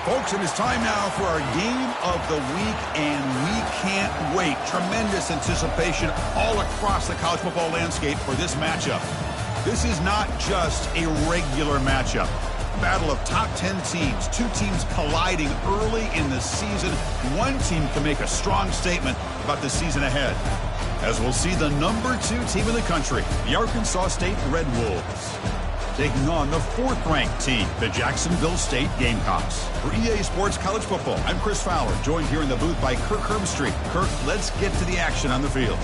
Folks, it is time now for our game of the week, and we can't wait. Tremendous anticipation all across the college football landscape for this matchup. This is not just a regular matchup. Battle of top 10 teams. Two teams colliding early in the season. One team can make a strong statement about the season ahead. As we'll see the number 2 team in the country, the Arkansas State Red Wolves, taking on the 4th-ranked team, the Jacksonville State Gamecocks. For EA Sports College Football, I'm Chris Fowler, joined here in the booth by Kirk Herbstreit. Kirk, let's get to the action on the field.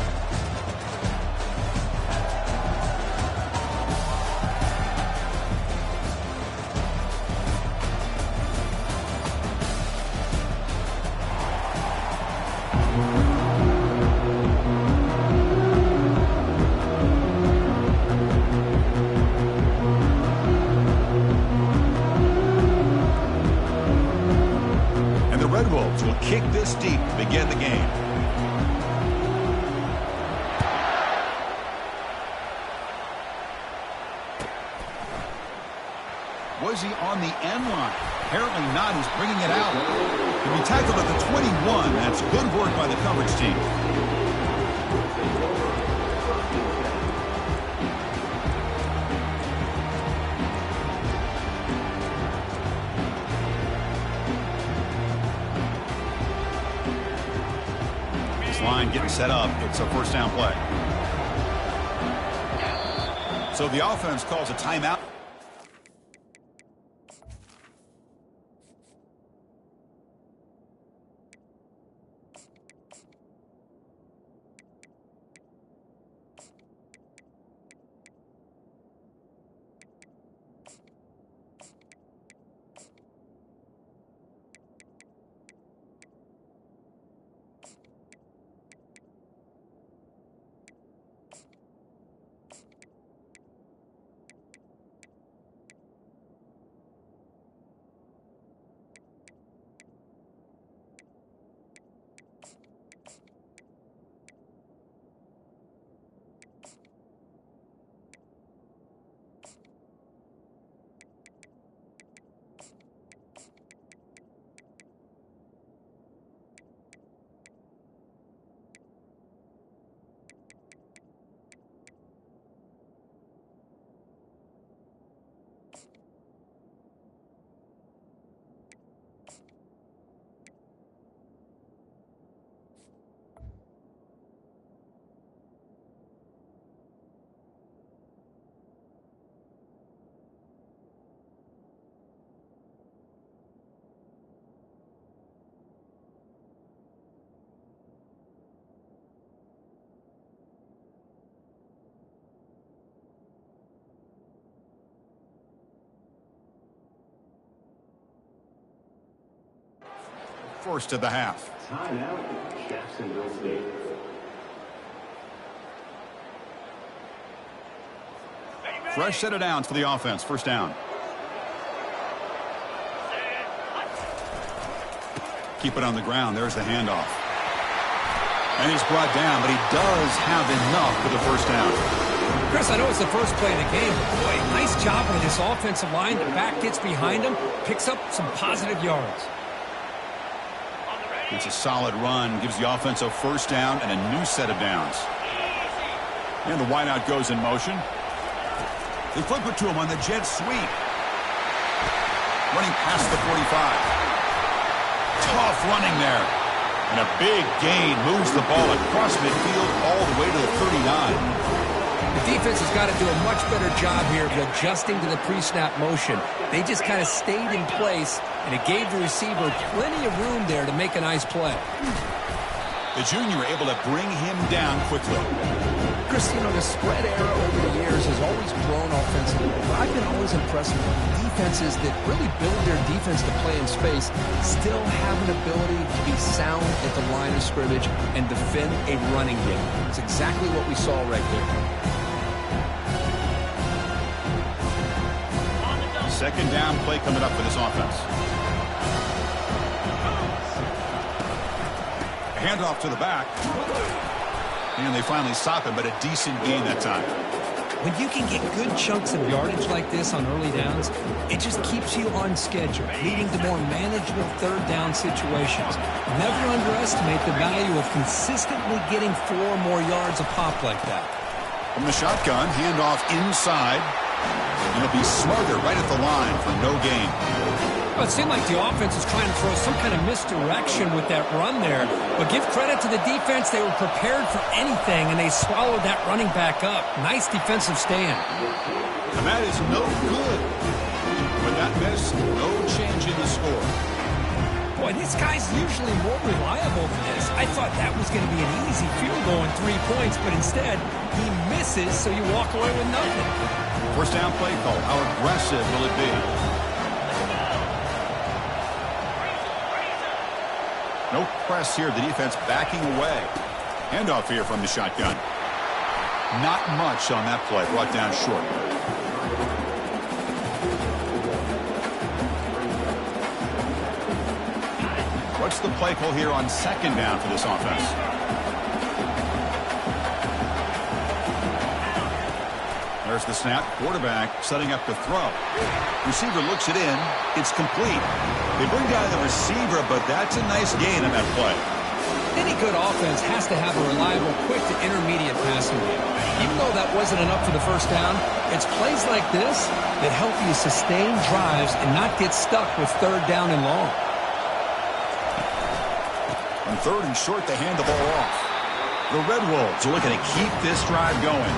Will kick this deep to begin the game. Was he on the end line? Apparently not. He's bringing it out. He'll be tackled at the 21. That's good work by the coverage team. Line getting set up. It's a first down play. So the offense calls a timeout. First of the half. Timeout, Jacksonville State. Fresh set of downs for the offense. First down. Keep it on the ground. There's the handoff. And he's brought down, but he does have enough for the first down. Chris, I know it's the first play of the game, but boy, nice job by this offensive line. The back gets behind him, picks up some positive yards. It's a solid run, gives the offense a first down and a new set of downs. And the wideout goes in motion. They flip it to him on the jet sweep. Running past the 45. Tough running there. And a big gain moves the ball across midfield all the way to the 39. The defense has got to do a much better job here of adjusting to the pre-snap motion. They just kind of stayed in place, and it gave the receiver plenty of room there to make a nice play. The junior able to bring him down quickly. Chris, you know, the spread era over the years has always grown offensively. But I've been always impressed with defenses that really build their defense to play in space, still have an ability to be sound at the line of scrimmage and defend a running game. It's exactly what we saw right there. Second down play coming up for this offense. Handoff to the back. And they finally stop him, but a decent gain that time. When you can get good chunks of yardage like this on early downs, it just keeps you on schedule, leading to more manageable third down situations. Never underestimate the value of consistently getting 4 or more yards a pop like that. From the shotgun, handoff inside. And he'll be smothered right at the line for no gain. Well, it seemed like the offense was trying to throw some kind of misdirection with that run there. But give credit to the defense. They were prepared for anything, and they swallowed that running back up. Nice defensive stand. And that is no good. With that miss, no change in the score. Boy, this guy's usually more reliable than this. I thought that was going to be an easy field goal and 3 points, but instead, he misses, so you walk away with nothing. First down play call. How aggressive will it be? No press here. The defense backing away. Handoff here from the shotgun. Not much on that play. Brought down short. What's the play call here on second down for this offense? There's the snap. Quarterback setting up to throw. Receiver looks it in. It's complete. They bring down the receiver, but that's a nice gain on that play. Any good offense has to have a reliable, quick to intermediate passing game. Even though that wasn't enough for the first down, it's plays like this that help you sustain drives and not get stuck with third down and long. On third and short, they hand the ball off. The Red Wolves are looking to keep this drive going.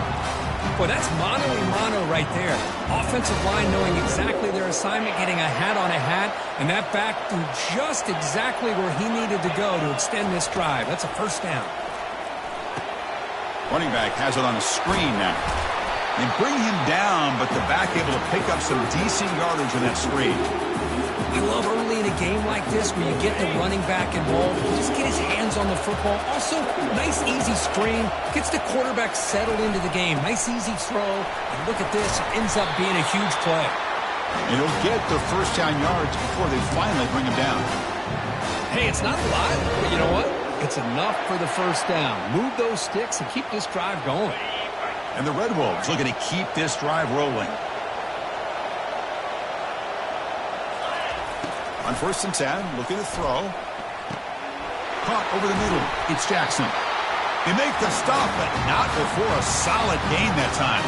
Boy, that's mano-a-mano right there. Offensive line knowing exactly their assignment, getting a hat on a hat, and that back threw just exactly where he needed to go to extend this drive. That's a first down. Running back has it on a screen now. They bring him down, but the back able to pick up some decent yardage in that screen. I love early in a game like this where you get the running back involved. Just get his hands on the football. Also, nice easy screen. Gets the quarterback settled into the game. Nice easy throw. And look at this. It ends up being a huge play. And he'll get the first down yards before they finally bring him down. Hey, it's not a lot, but you know what? It's enough for the first down. Move those sticks and keep this drive going. And the Red Wolves looking to keep this drive rolling. On first and 10, looking to throw. Caught over the middle. It's Jackson. They make the stop, but not before a solid gain that time.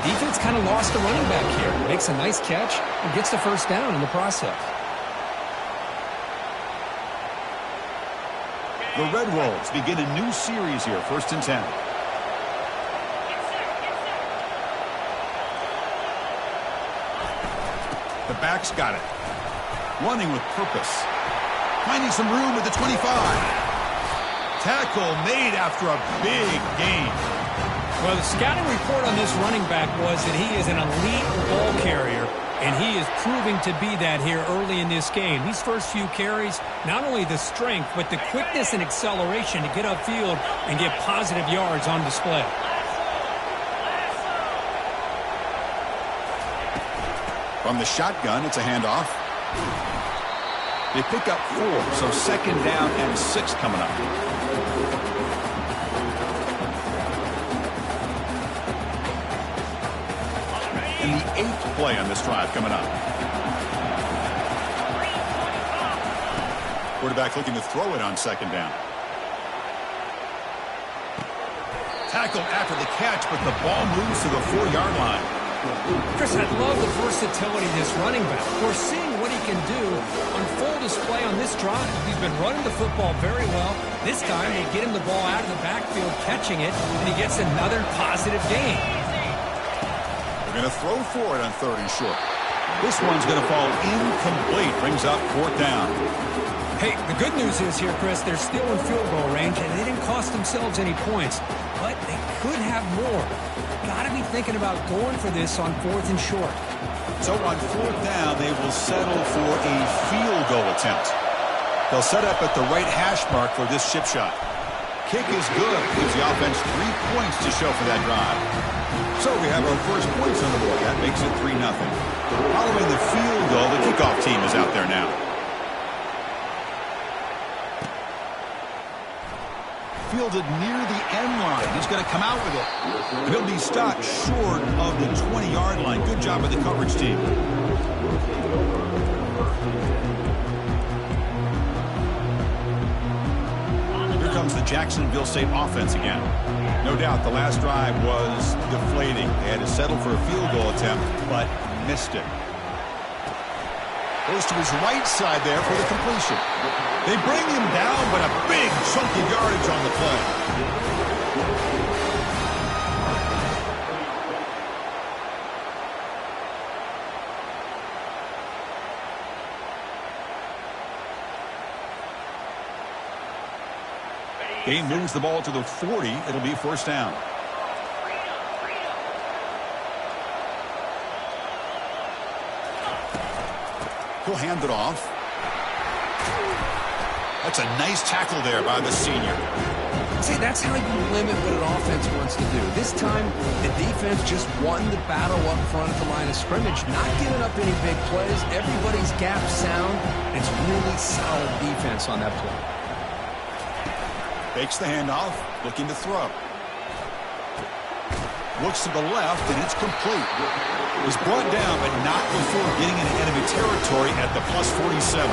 Defense kind of lost the running back here. Makes a nice catch and gets the first down in the process. The Red Wolves begin a new series here, first and 10. The back's got it. Running with purpose. Finding some room at the 25. Tackle made after a big gain. Well, the scouting report on this running back was that he is an elite ball carrier, and he is proving to be that here early in this game. These first few carries, not only the strength, but the quickness and acceleration to get upfield and get positive yards on display. From the shotgun, it's a handoff. They pick up 4, so second down and 6 coming up. And the 8th play on this drive coming up. Quarterback looking to throw it on second down. Tackled after the catch, but the ball moves to the 4-yard line. Chris, I love the versatility of this running back. We're seeing what he can do on full display on this drive. He's been running the football very well. This time, they get him the ball out of the backfield, catching it, and he gets another positive gain. They're going to throw for it on third and short. This one's going to fall incomplete. Brings up 4th down. Hey, the good news is here, Chris, they're still in field goal range, and they didn't cost themselves any points, but they could have more. Got to be thinking about going for this on 4th and short. So on 4th down, they will settle for a field goal attempt. They'll set up at the right hash mark for this chip shot. Kick is good. Gives the offense 3 points to show for that drive. So we have our first points on the board. That makes it 3-0. Following the field goal, the kickoff team is out there now. fielded near the end line. He's going to come out with it. And he'll be stopped short of the 20-yard line. Good job by the coverage team. Here comes the Jacksonville State offense again. No doubt the last drive was deflating. They had to settle for a field goal attempt, but missed it. Goes to his right side there for the completion. They bring him down, but a big chunk of yardage on the play. Game moves the ball to the 40. It'll be first down. He'll hand it off. That's a nice tackle there by the senior. See, that's how you limit what an offense wants to do. This time, the defense just won the battle up front at the line of scrimmage, not giving up any big plays. Everybody's gap sound. It's really solid defense on that play. Fakes the handoff, looking to throw. Looks to the left, and it's complete. Was brought down, but not before getting into enemy territory at the plus 47.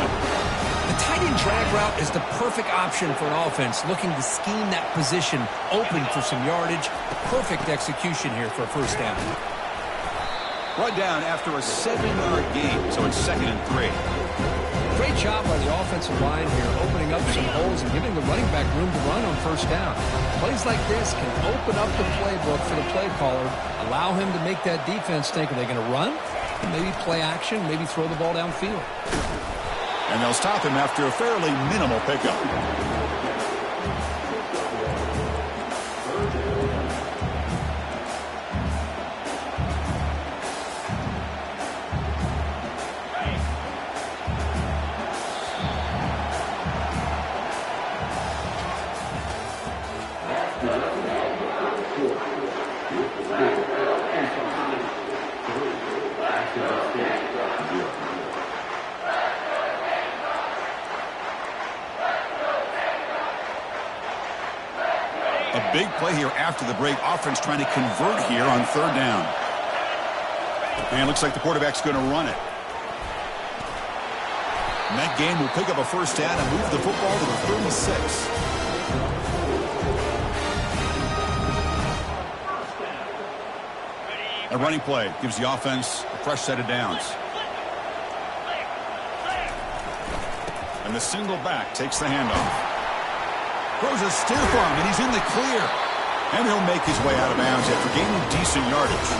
The tight end drag route is the perfect option for an offense looking to scheme that position open for some yardage. Perfect execution here for a first down. Brought down after a 7-yard gain, so it's 2nd and 3. Great job by the offensive line here, opening up some holes and giving the running back room to run on first down. Plays like this can open up the playbook for the play caller, allow him to make that defense think, are they going to run? Maybe play action, maybe throw the ball downfield. And they'll stop him after a fairly minimal pickup. A big play here after the break. Offense trying to convert here on 3rd down. And looks like the quarterback's going to run it. And that game will pick up a first down and move the football to the 36. A running play gives the offense a fresh set of downs. And the single back takes the handoff. Throws a stiff arm, and he's in the clear. And he'll make his way out of bounds after gaining decent yardage.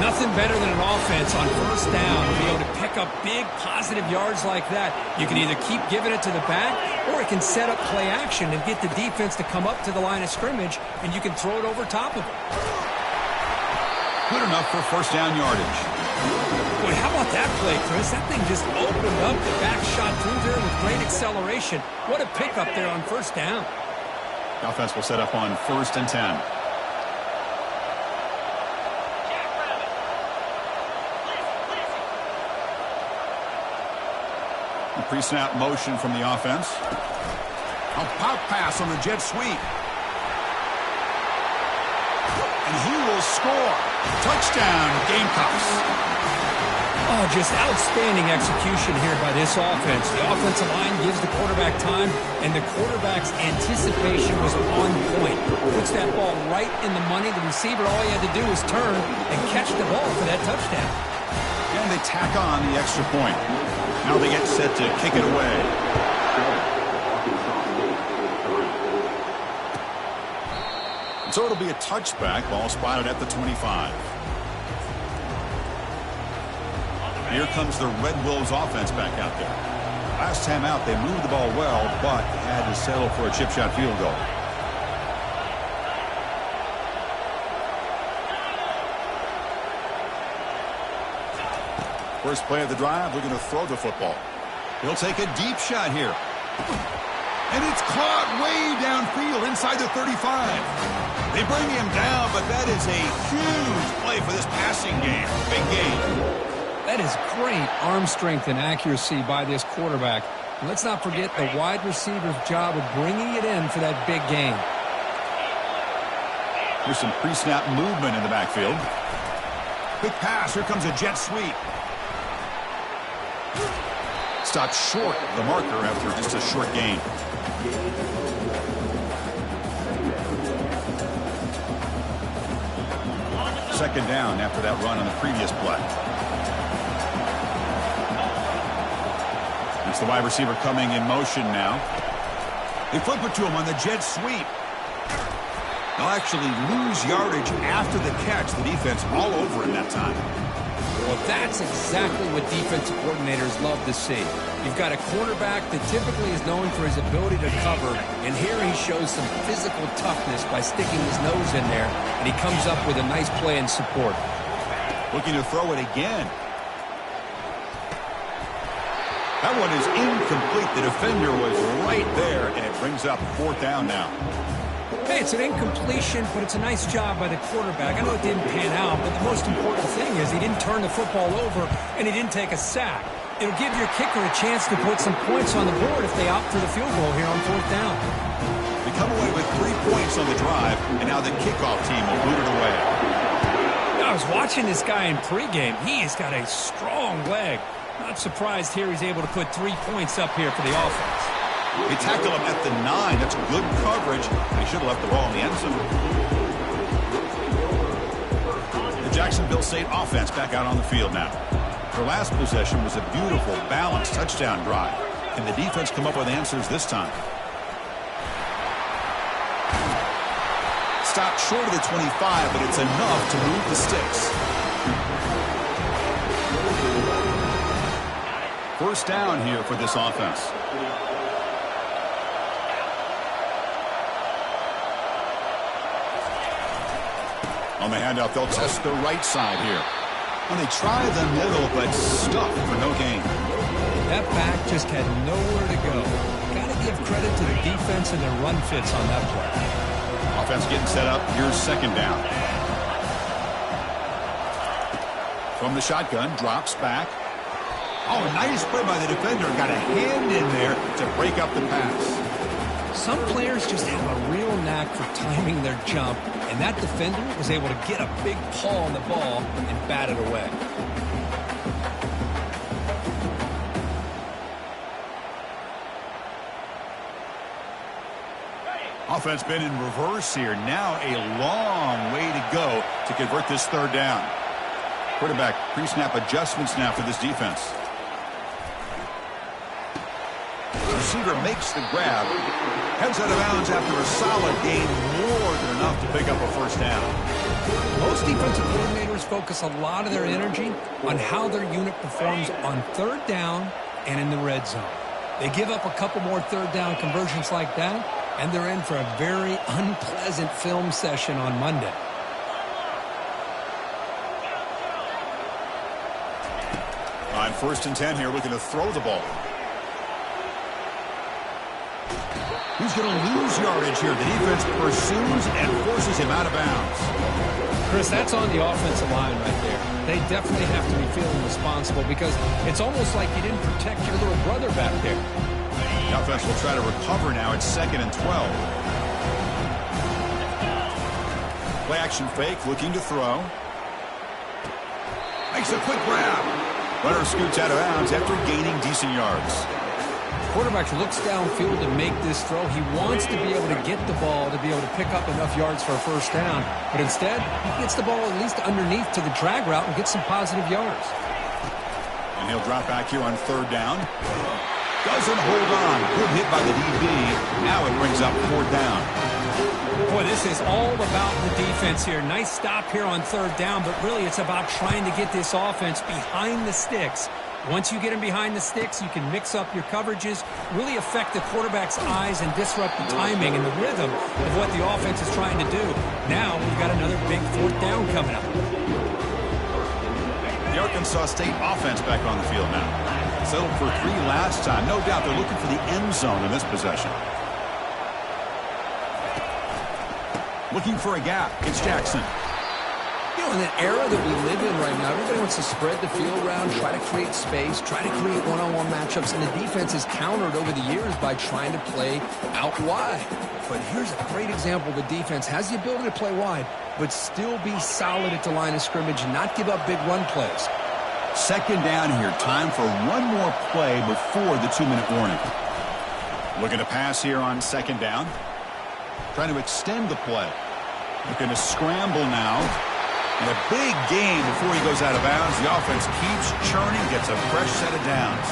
Nothing better than an offense on first down to be able to pick up big positive yards like that. You can either keep giving it to the back, or it can set up play action and get the defense to come up to the line of scrimmage, and you can throw it over top of it. Good enough for first down yardage. Boy, how about that play, Chris? That thing just opened up. The back shot through there with great acceleration. What a pickup there on first down. The offense will set up on 1st and 10. A pre-snap motion from the offense. A pop pass on the jet sweep. And he will score. Touchdown, Gamecocks. Oh, just outstanding execution here by this offense. The offensive line gives the quarterback time, and the quarterback's anticipation was on point. Puts that ball right in the money. The receiver, all he had to do was turn and catch the ball for that touchdown. And they tack on the extra point. Now they get set to kick it away. And so it'll be a touchback. Ball spotted at the 25. Here comes the Red Wolves offense back out there. Last time out, they moved the ball well, but had to settle for a chip shot field goal. First play of the drive, looking to throw the football. He'll take a deep shot here. And it's caught way downfield inside the 35. They bring him down, but that is a huge play for this passing game. Big game. That is great arm strength and accuracy by this quarterback. And let's not forget the wide receiver's job of bringing it in for that big gain. Here's some pre-snap movement in the backfield. Quick pass. Here comes a jet sweep. Stopped short of the marker after just a short gain. Second down after that run on the previous play. It's the wide receiver coming in motion now. They flip it to him on the jet sweep. They'll actually lose yardage after the catch. The defense all over him that time. Well, that's exactly what defensive coordinators love to see. You've got a quarterback that typically is known for his ability to cover, and here he shows some physical toughness by sticking his nose in there, and he comes up with a nice play in support. Looking to throw it again. That one is incomplete. The defender was right there, and it brings up fourth down now. Hey, it's an incompletion, but it's a nice job by the quarterback. I know it didn't pan out, but the most important thing is he didn't turn the football over, and he didn't take a sack. It'll give your kicker a chance to put some points on the board if they opt for the field goal here on fourth down. They come away with 3 points on the drive, and now the kickoff team will boot it away. I was watching this guy in pregame. He's got a strong leg. Not surprised here he's able to put 3 points up here for the offense. They tackle him at the 9. That's good coverage. They should have left the ball in the end zone. The Jacksonville State offense back out on the field now. Their last possession was a beautiful, balanced touchdown drive. Can the defense come up with answers this time? Stopped short of the 25, but it's enough to move the sticks. First down here for this offense. On the handoff, they'll test the right side here. And they try the middle, but stuck for no gain. That back just had nowhere to go. Got to give credit to the defense and their run fits on that play. Offense getting set up. Here's second down. From the shotgun, drops back. Oh, nice play by the defender. Got a hand in there to break up the pass. Some players just have a real knack for timing their jump, and that defender was able to get a big paw on the ball and bat it away. Offense been in reverse here. Now a long way to go to convert this third down. Quarterback pre-snap adjustments now for this defense. Receiver makes the grab. Heads out of bounds after a solid gain, more than enough to pick up a first down. Most defensive coordinators focus a lot of their energy on how their unit performs on third down and in the red zone. They give up a couple more third down conversions like that, and they're in for a very unpleasant film session on Monday. On 1st and 10 here, looking to throw the ball. He's going to lose yardage here. The defense pursues and forces him out of bounds. Chris, that's on the offensive line right there. They definitely have to be feeling responsible because it's almost like you didn't protect your little brother back there. The offense will try to recover now at 2nd and 12. Play action fake, looking to throw. Makes a quick grab. Runner scoots out of bounds after gaining decent yards. Quarterback looks downfield to make this throw. He wants to be able to get the ball to be able to pick up enough yards for a first down. But instead, he gets the ball at least underneath to the drag route and gets some positive yards. And he'll drop back here on 3rd down. Doesn't hold on. Good hit by the DB. Now it brings up 4th down. Boy, this is all about the defense here. Nice stop here on 3rd down, but really it's about trying to get this offense behind the sticks. Once you get him behind the sticks, you can mix up your coverages, really affect the quarterback's eyes and disrupt the timing and the rhythm of what the offense is trying to do. Now we've got another big 4th down coming up. The Arkansas State offense back on the field now. Settled for 3 last time. No doubt they're looking for the end zone in this possession. Looking for a gap. It's Jackson. You know, in an era that we live in right now, everybody wants to spread the field around, try to create space, try to create one-on-one matchups, and the defense is countered over the years by trying to play out wide. But here's a great example. The defense has the ability to play wide, but still be solid at the line of scrimmage and not give up big run plays. Second down here. Time for one more play before the 2-minute warning. Looking to pass here on second down. Trying to extend the play. Looking to scramble now. And a big gain before he goes out of bounds. The offense keeps churning, gets a fresh set of downs.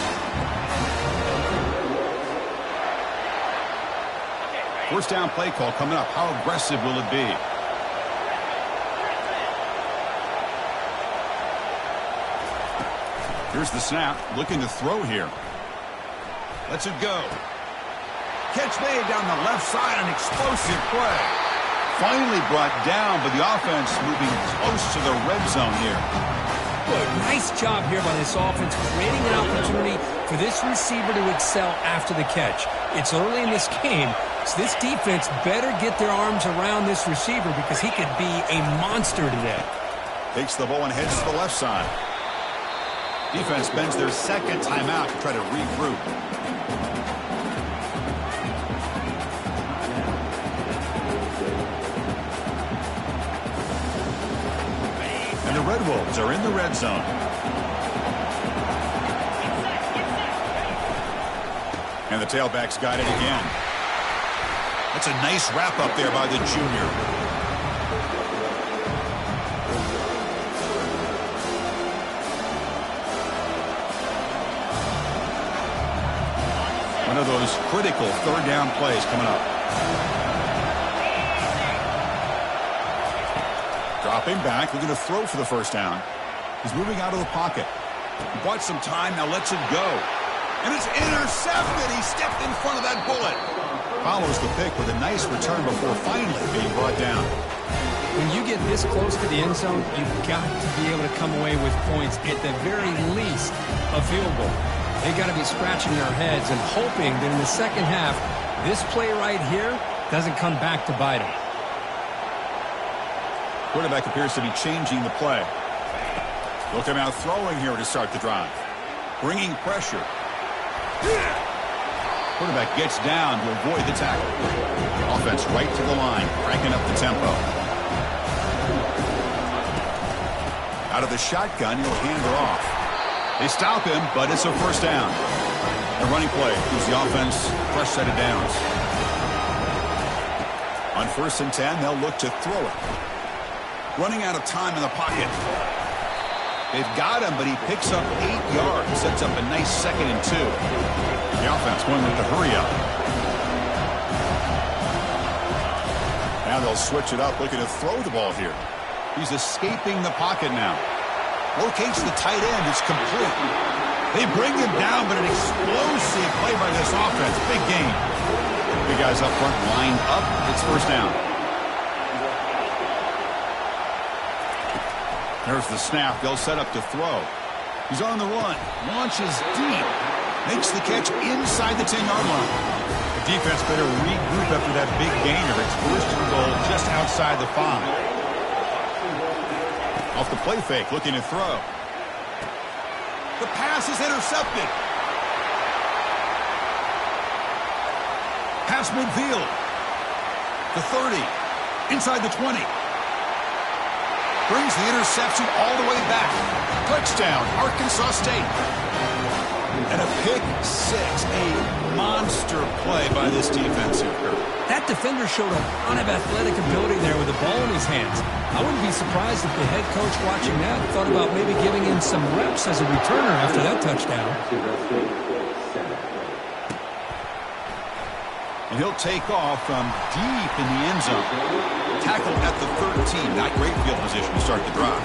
First down play call coming up. How aggressive will it be? Here's the snap. Looking to throw here. Lets it go. Catch made down the left side. An explosive play. Finally brought down, but the offense moving close to the red zone here. Boy, nice job here by this offense, creating an opportunity for this receiver to excel after the catch. It's early in this game, so this defense better get their arms around this receiver because he could be a monster today. Takes the ball and heads to the left side. Defense spends their second timeout to try to regroup. And the Red Wolves are in the red zone. And the tailback's got it again. That's a nice wrap up there by the junior. One of those critical third down plays coming up. Dropping back, looking to throw for the first down. He's moving out of the pocket. He bought some time, now lets it go. And it's intercepted. He stepped in front of that bullet. Follows the pick with a nice return before finally being brought down. When you get this close to the end zone, you've got to be able to come away with points, at the very least, a field goal. They've got to be scratching their heads and hoping that in the second half, this play right here doesn't come back to bite them. Quarterback appears to be changing the play. He'll come out throwing here to start the drive. Bringing pressure. Quarterback gets down to avoid the tackle. Offense right to the line, cranking up the tempo. Out of the shotgun, he'll hand it off. They stop him, but it's a first down. The running play gives the offense a fresh set of downs. On 1st and 10, they'll look to throw it. Running out of time in the pocket. They've got him, but he picks up 8 yards. Sets up a nice 2nd and 2. The offense going with the hurry up. Now they'll switch it up, looking to throw the ball here. He's escaping the pocket now. Locates the tight end. It's complete. They bring him down, but an explosive play by this offense. Big game. Big guys up front lined up. It's first down. There's the snap. They'll set up to throw. He's on the run. Launches deep. Makes the catch inside the 10-yard line. The defense better regroup after that big gainer. It's first and goal just outside the 5. Off the play fake, looking to throw. The pass is intercepted. Pass midfield. The 30. Inside the 20. Brings the interception all the way back. Touchdown, Arkansas State. And a pick 6. A monster play by this defense here. That defender showed a ton of athletic ability there with the ball in his hands. I wouldn't be surprised if the head coach watching that thought about maybe giving him some reps as a returner after that touchdown. And he'll take off from deep in the end zone. Tackle at the 13. Not great field position to start the drive.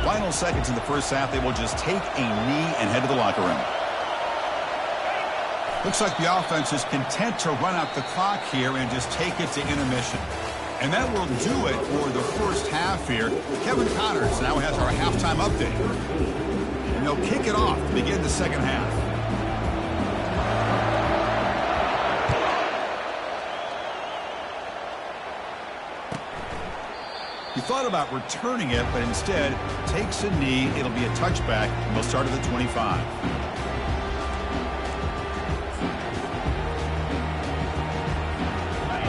Final seconds in the first half. They will just take a knee and head to the locker room. Looks like the offense is content to run out the clock here and just take it to intermission. And that will do it for the first half here. Kevin Connors now has our halftime update. And they'll kick it off to begin the second half. thought about returning it, but instead takes a knee. It'll be a touchback, and they'll start at the 25.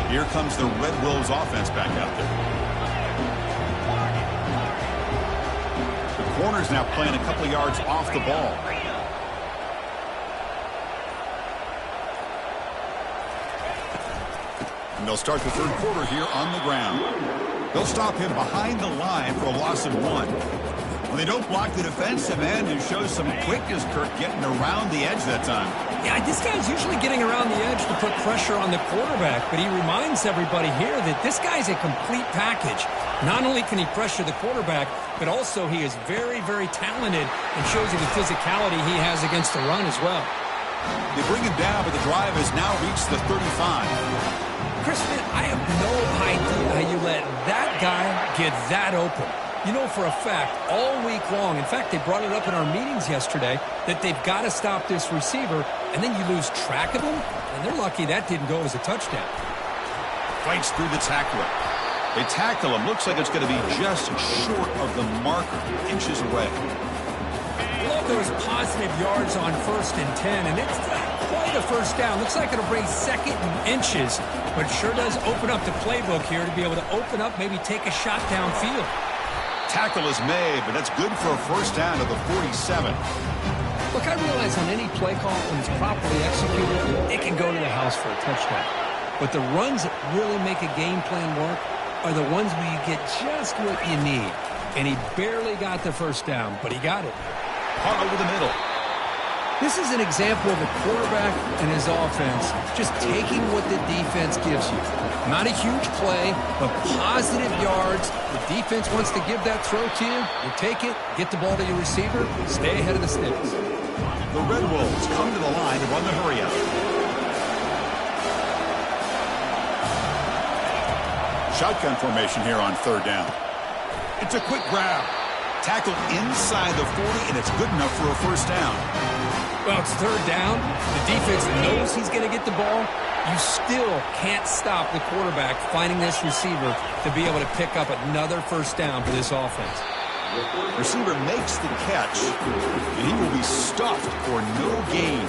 Here comes the Red Wolves offense back out there. The corner's now playing a couple of yards off the ball. And they'll start the third quarter here on the ground. They'll stop him behind the line for a loss of 1. When they don't block the defensive end, who shows some quickness, Kirk, getting around the edge that time. Yeah, this guy's usually getting around the edge to put pressure on the quarterback, but he reminds everybody here that this guy's a complete package. Not only can he pressure the quarterback, but also he is very, very talented and shows you the physicality he has against the run as well. They bring him down, but the drive has now reached the 35. Chris, man, I have no idea how you let that guy get that open. You know for a fact, all week long, in fact, they brought it up in our meetings yesterday, that they've got to stop this receiver, and then you lose track of him, and they're lucky that didn't go as a touchdown. Fights through the tackler. They tackle him. Looks like it's going to be just short of the marker, inches away. Love those positive yards on 1st and 10, and it's not quite a first down. Looks like it'll bring 2nd and inches, but it sure does open up the playbook here to be able to open up, maybe take a shot downfield. Tackle is made, but that's good for a first down to the 47. Look, I realize on any play call, when it's properly executed, it can go to the house for a touchdown. But the runs that really make a game plan work are the ones where you get just what you need. And he barely got the first down, but he got it. Caught over the middle. This is an example of a quarterback and his offense just taking what the defense gives you. Not a huge play, but positive yards. The defense wants to give that throw to you. You take it, get the ball to your receiver, stay ahead of the sticks. The Red Wolves come to the line to run the hurry-up. Shotgun formation here on 3rd down. It's a quick grab. Tackle inside the 40, and it's good enough for a first down. Well, it's 3rd down. The defense knows he's going to get the ball. You still can't stop the quarterback finding this receiver to be able to pick up another first down for this offense. Receiver makes the catch, and he will be stuffed for no gain.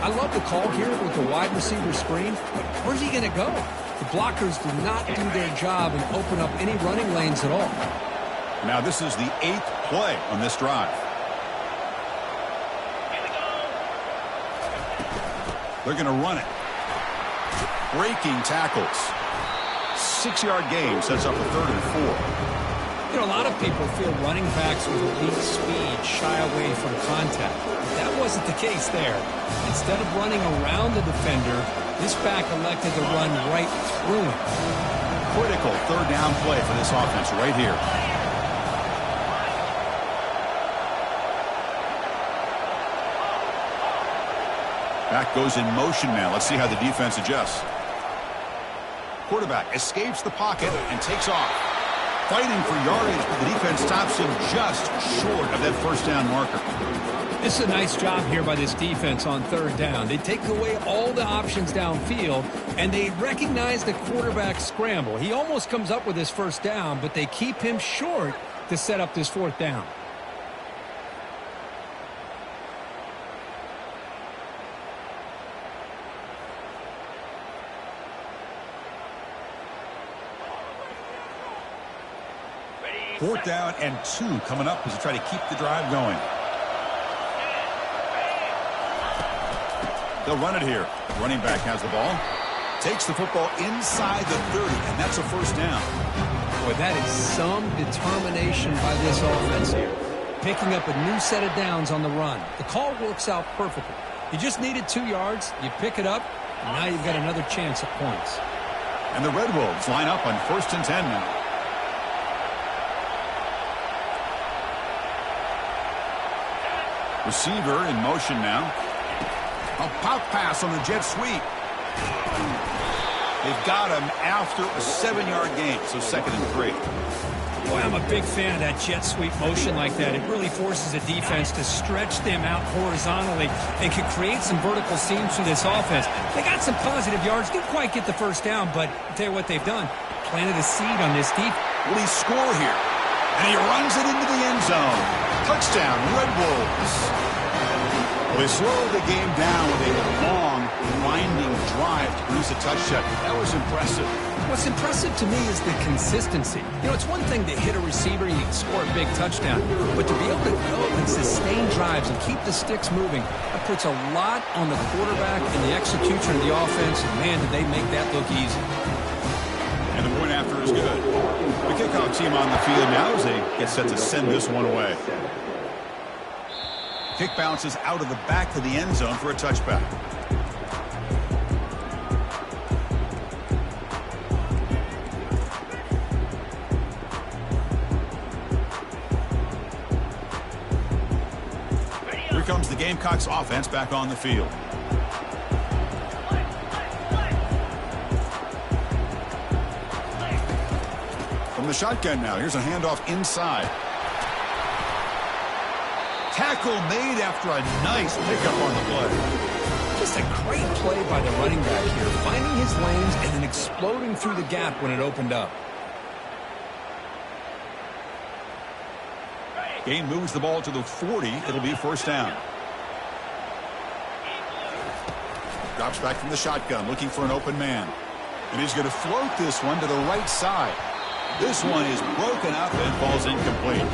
I love the call here with the wide receiver screen, but where's he going to go? The blockers do not do their job and open up any running lanes at all. Now this is the 8th play on this drive. They're going to run it. Breaking tackles. 6-yard gain sets up a 3rd and 4. You know, a lot of people feel running backs with elite speed shy away from contact. That wasn't the case there. Instead of running around the defender, this back elected to run right through him. Critical 3rd down play for this offense right here. Back goes in motion now. Let's see how the defense adjusts. Quarterback escapes the pocket and takes off. Fighting for yardage, but the defense stops him just short of that first down marker. This is a nice job here by this defense on 3rd down. They take away all the options downfield, and they recognize the quarterback scramble. He almost comes up with his first down, but they keep him short to set up this 4th down. Fourth down and 2 coming up as they try to keep the drive going. They'll run it here. Running back has the ball. Takes the football inside the 30, and that's a first down. Boy, that is some determination by this offense here. Picking up a new set of downs on the run. The call works out perfectly. You just needed 2 yards. You pick it up, and now you've got another chance at points. And the Red Wolves line up on 1st and 10 now. Receiver in motion now. A pop pass on the jet sweep. They've got him after a 7-yard gain, so 2nd and 3. Boy, I'm a big fan of that jet sweep motion like that. It really forces a defense to stretch them out horizontally and can create some vertical seams through this offense. They got some positive yards. Didn't quite get the first down, but I'll tell you what they've done. Planted a seed on this Will he score here? And he runs it into the end zone. Touchdown, Red Wolves. Well, they slowed the game down with a long, winding drive to produce a touchdown. That was impressive. What's impressive to me is the consistency. You know, it's one thing to hit a receiver and you can score a big touchdown, but to be able to go and sustain drives and keep the sticks moving, that puts a lot on the quarterback and the execution of the offense, and man, did they make that look easy. And the point after is good. The kickoff team on the field now as they get set to send this one away. Kick bounces out of the back to the end zone for a touchback. Here comes the Gamecocks offense back on the field. From the shotgun now, here's a handoff inside. Tackle made after a nice pickup on the play. Just a great play by the running back here, finding his lanes and then exploding through the gap when it opened up. Gain moves the ball to the 40. It'll be first down. Drops back from the shotgun, looking for an open man. And he's going to float this one to the right side. This one is broken up and falls incomplete.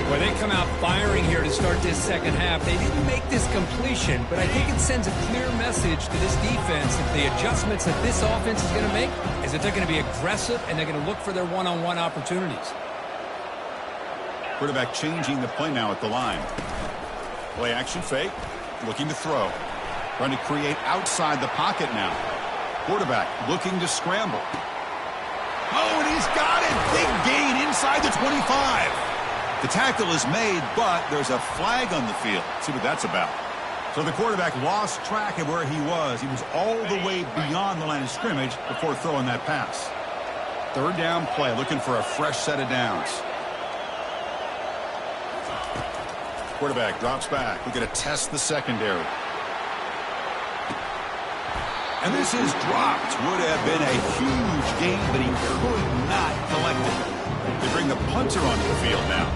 Well, they come out firing here to start this second half. They didn't make this completion, but I think it sends a clear message to this defense that the adjustments that this offense is going to make is that they're going to be aggressive and they're going to look for their one-on-one opportunities. Quarterback changing the play now at the line. Play action fake, looking to throw. Trying to create outside the pocket now. Quarterback looking to scramble. Oh, and he's got it! Big gain inside the 25. The tackle is made, but there's a flag on the field. Let's see what that's about. So the quarterback lost track of where he was. He was all the way beyond the line of scrimmage before throwing that pass. Third down play, looking for a fresh set of downs. Quarterback drops back. We're going to test the secondary. And this is dropped. Would have been a huge gain, but he could not collect it. They bring the punter onto the field now.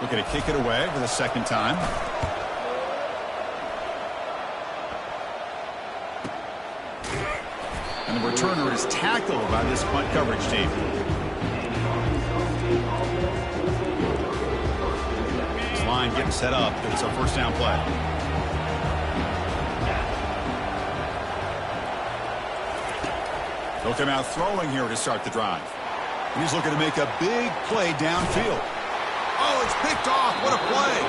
Looking to kick it away for the second time. And the returner is tackled by this punt coverage team. This line getting set up. It's a first down play. They'll come out throwing here to start the drive. He's looking to make a big play downfield. Oh, it's picked off. What a play.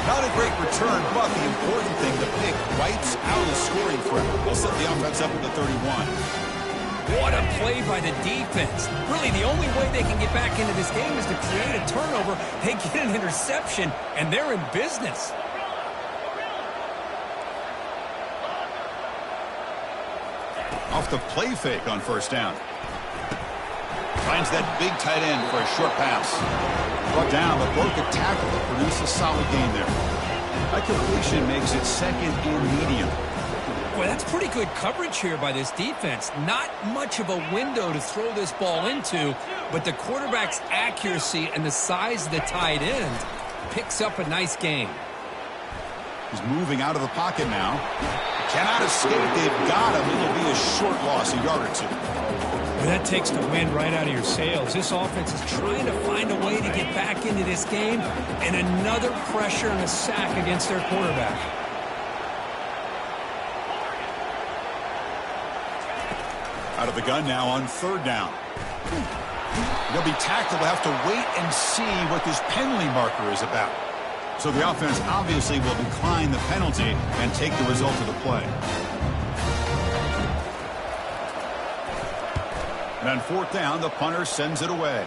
Not a great return, but the important thing, the pick wipes out a scoring threat. They'll set the offense up at the 31. What a play by the defense. Really, the only way they can get back into this game is to create a turnover. They get an interception, and they're in business. Off the play fake on first down. Finds that big tight end for a short pass. Brought down, but broke a tackle to produce a solid gain there. That completion makes it second and medium. Boy, that's pretty good coverage here by this defense. Not much of a window to throw this ball into, but the quarterback's accuracy and the size of the tight end picks up a nice gain. He's moving out of the pocket now. Cannot escape. They've got him. It'll be a short loss, a yard or two. Well, that takes the wind right out of your sails. This offense is trying to find a way to get back into this game, and another pressure and a sack against their quarterback. Out of the gun now on third down. They'll be tackled. They'll have to wait and see what this penalty marker is about. So the offense obviously will decline the penalty and take the result of the play. And on fourth down, the punter sends it away.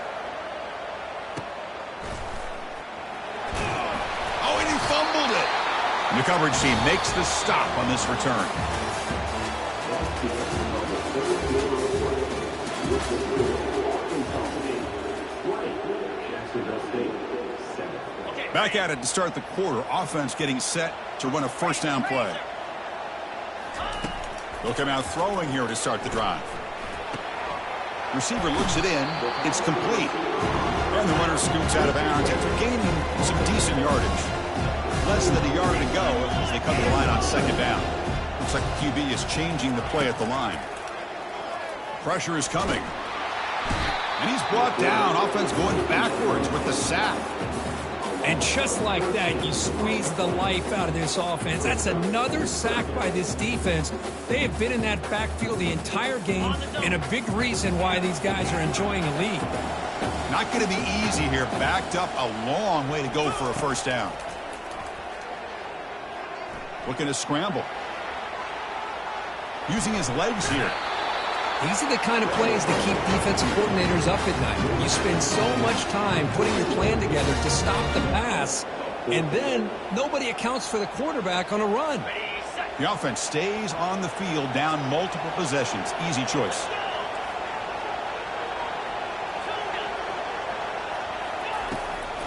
Oh, and he fumbled it. And the coverage team makes the stop on this return. Back at it to start the quarter. Offense getting set to run a first down play. They'll come out throwing here to start the drive. Receiver looks it in. It's complete. And the runner scoots out of bounds after gaining some decent yardage. Less than a yard to go as they come to the line on second down. Looks like the QB is changing the play at the line. Pressure is coming. And he's brought down. Offense going backwards with the sack. And just like that, you squeeze the life out of this offense. That's another sack by this defense. They have been in that backfield the entire game, and a big reason why these guys are enjoying a lead. Not going to be easy here. Backed up a long way to go for a first down. Looking to scramble. Using his legs here. These are the kind of plays that keep defensive coordinators up at night. You spend so much time putting your plan together to stop the pass, and then nobody accounts for the quarterback on a run. The offense stays on the field down multiple possessions. Easy choice.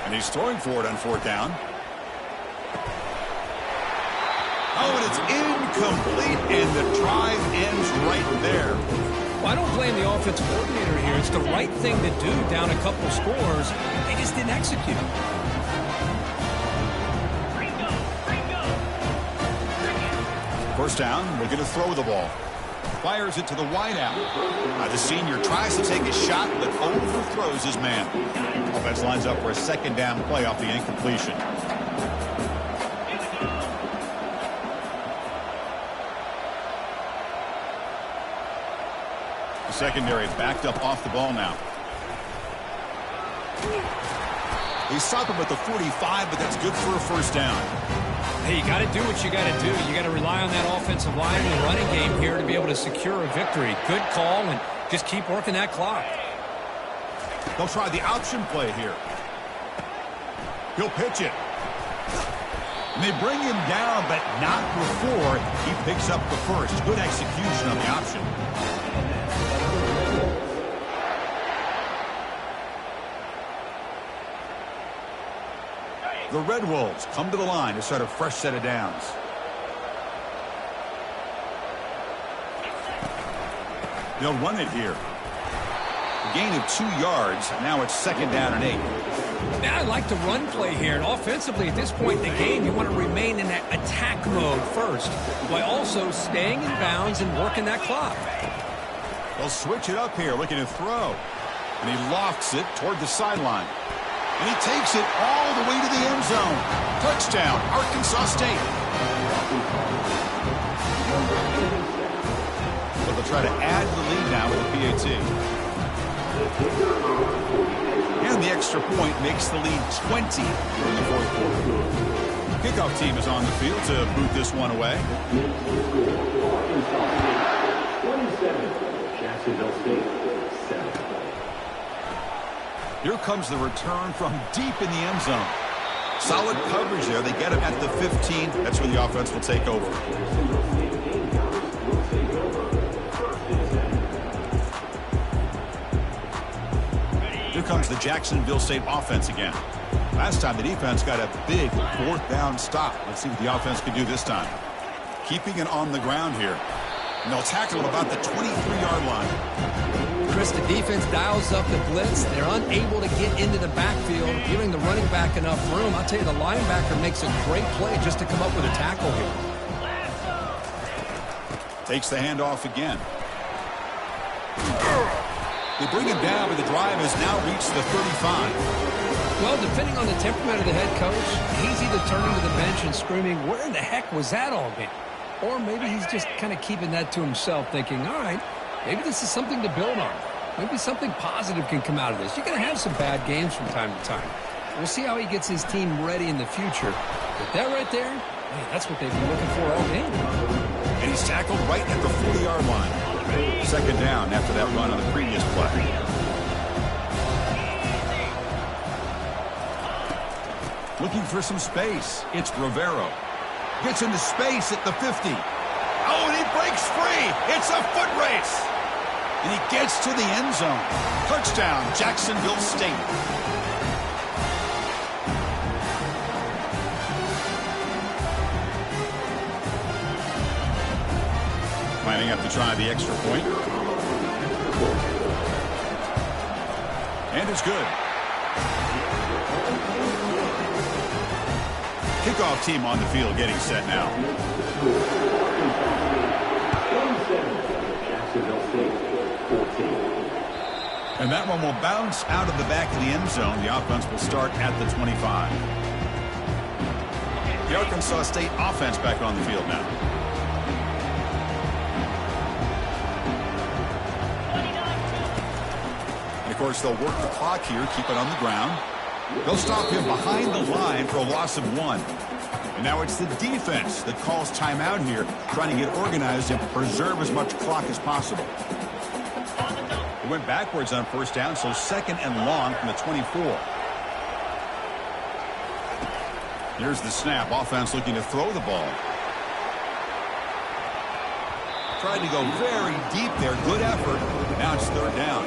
And he's throwing for it on fourth down. Oh, and it's incomplete, and the drive ends right there. Well, I don't blame the offensive coordinator here. It's the right thing to do down a couple scores. They just didn't execute. First down, looking to throw the ball. Fires it to the wideout. The senior tries to take a shot, but overthrows his man. Offense lines up for a second down play off the incompletion. The secondary backed up off the ball now. He stopped him at the 45, but that's good for a first down. Hey, you got to do what you got to do. You got to rely on that offensive line and the running game here to be able to secure a victory. Good call, and just keep working that clock. They'll try the option play here. He'll pitch it. And they bring him down, but not before he picks up the first. Good execution on the option. The Red Wolves come to the line to start a fresh set of downs. They'll run it here. A gain of 2 yards. Now it's second down and 8. Now I like the run play here. And offensively, at this point in the game, you want to remain in that attack mode first, while also staying in bounds and working that clock. They'll switch it up here, looking to throw. And he lofts it toward the sideline. And he takes it all the way to the end zone. Touchdown, Arkansas State. But they'll try to add the lead now with the PAT. And the extra point makes the lead 20 in the fourth quarter. Kickoff team is on the field to boot this one away. 27, Jacksonville State, 7. Here comes the return from deep in the end zone. Solid coverage there. They get him at the 15. That's where the offense will take over. Here comes the Jacksonville State offense again. Last time the defense got a big fourth down stop. Let's see what the offense can do this time. Keeping it on the ground here. And they'll tackle him about the 23-yard line. Chris, the defense dials up the blitz. They're unable to get into the backfield, giving the running back enough room. I'll tell you, the linebacker makes a great play just to come up with a tackle here. Takes the handoff again. They bring him down, but the drive has now reached the 35. Well, depending on the temperament of the head coach, he's either turning to the bench and screaming, where in the heck was that all game? Or maybe he's just kind of keeping that to himself, thinking, all right, maybe this is something to build on. Maybe something positive can come out of this. You're going to have some bad games from time to time. We'll see how he gets his team ready in the future. But that right there, man, that's what they've been looking for all game. And he's tackled right at the 40-yard line. Second down after that run on the previous play. Looking for some space. It's Rivero. Gets into space at the 50. Oh, and he breaks free. It's a foot race. And he gets to the end zone. Touchdown, Jacksonville State. Lining up to try the extra point. And it's good. Kickoff team on the field getting set now. And that one will bounce out of the back of the end zone. The offense will start at the 25. The Arkansas State offense back on the field now. And of course, they'll work the clock here, keep it on the ground. They'll stop him behind the line for a loss of 1. And now it's the defense that calls timeout here, trying to get organized and preserve as much clock as possible. It went backwards on first down, so 2nd and long from the 24. Here's the snap. Offense looking to throw the ball. Tried to go very deep there. Good effort. Now it's 3rd down.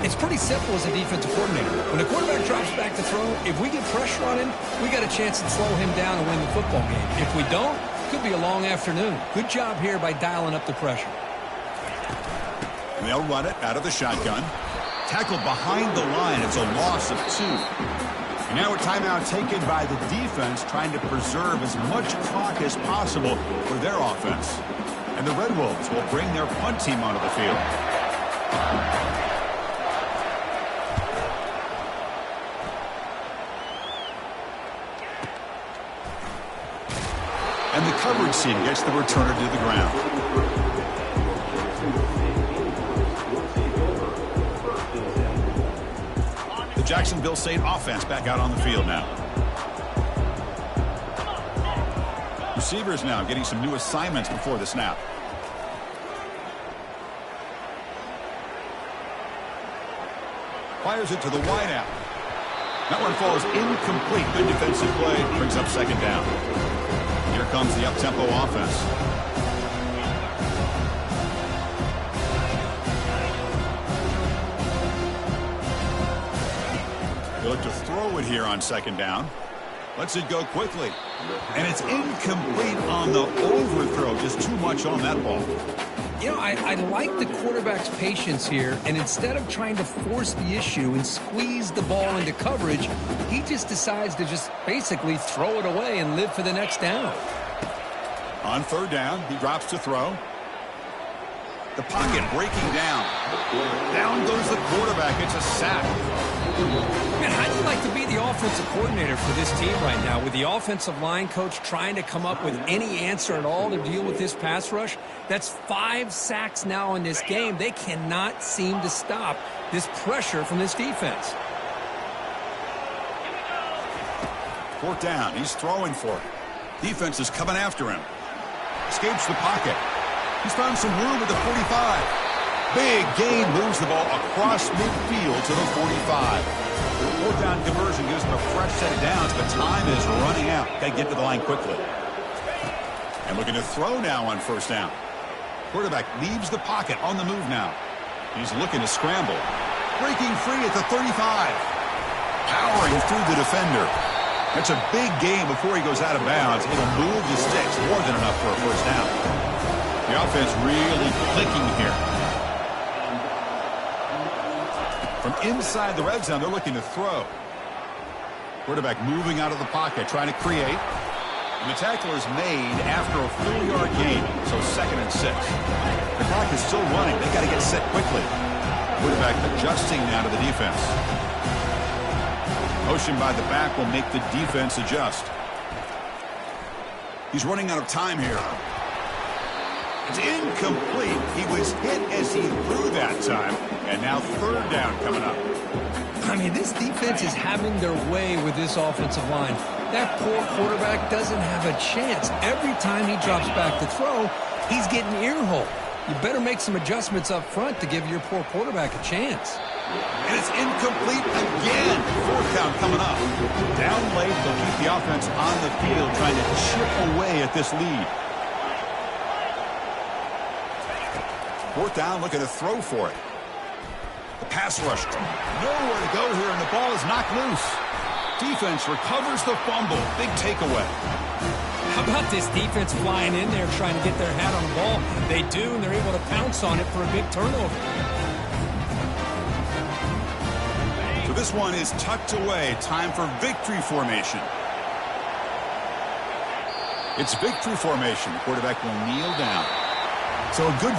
It's pretty simple as a defensive coordinator. When the quarterback drops back to throw, if we get pressure on him, we got a chance to slow him down and win the football game. If we don't, it could be a long afternoon. Good job here by dialing up the pressure. And they'll run it out of the shotgun. Tackled behind the line. It's a loss of 2. And now a timeout taken by the defense, trying to preserve as much clock as possible for their offense. And the Red Wolves will bring their punt team onto the field. And the coverage team gets the returner to the ground. The Jacksonville State offense back out on the field now. Receivers now getting some new assignments before the snap. Fires it to the wideout. That one falls incomplete. Good defensive play. Brings up 2nd down. Here comes the up-tempo offense. They look to throw it here on 2nd down. Lets it go quickly. And it's incomplete on the overthrow. Just too much on that ball. You know, I like the quarterback's patience here, and instead of trying to force the issue and squeeze the ball into coverage, he just decides to just basically throw it away and live for the next down. On 3rd down, he drops to throw. The pocket breaking down. Down goes the quarterback. It's a sack. Man, how do you like to be the offensive coordinator for this team right now, with the offensive line coach trying to come up with any answer at all to deal with this pass rush? That's 5 sacks now in this game. They cannot seem to stop this pressure from this defense. 4th down. He's throwing for it. Defense is coming after him. Escapes the pocket. He's found some room at the 45. Big gain, moves the ball across midfield to the 45. 4th down conversion gives them a fresh set of downs, but time is running out. Got to get to the line quickly. And looking to throw now on 1st down. Quarterback leaves the pocket on the move now. He's looking to scramble. Breaking free at the 35. Powering through the defender. That's a big gain before he goes out of bounds. It'll move the sticks, more than enough for a 1st down. The offense really clicking here. From inside the red zone, they're looking to throw. Quarterback moving out of the pocket, trying to create. And the tackle is made after a 4-yard gain, so 2nd and 6. The clock is still running. They got to get set quickly. Quarterback adjusting now to the defense. Motion by the back will make the defense adjust. He's running out of time here. It's incomplete. He was hit as he threw that time. And now 3rd down coming up. I mean, this defense is having their way with this offensive line. That poor quarterback doesn't have a chance. Every time he drops back to throw, he's getting earholed. You better make some adjustments up front to give your poor quarterback a chance. And it's incomplete again. 4th down coming up. Down late, they'll keep the offense on the field, trying to chip away at this lead. 4th down, looking to throw for it. The pass rush. Nowhere to go here, and the ball is knocked loose. Defense recovers the fumble. Big takeaway. How about this defense flying in there trying to get their hat on the ball? They do, and they're able to pounce on it for a big turnover. This one is tucked away. Time for victory formation. It's victory formation. The quarterback will kneel down. So a good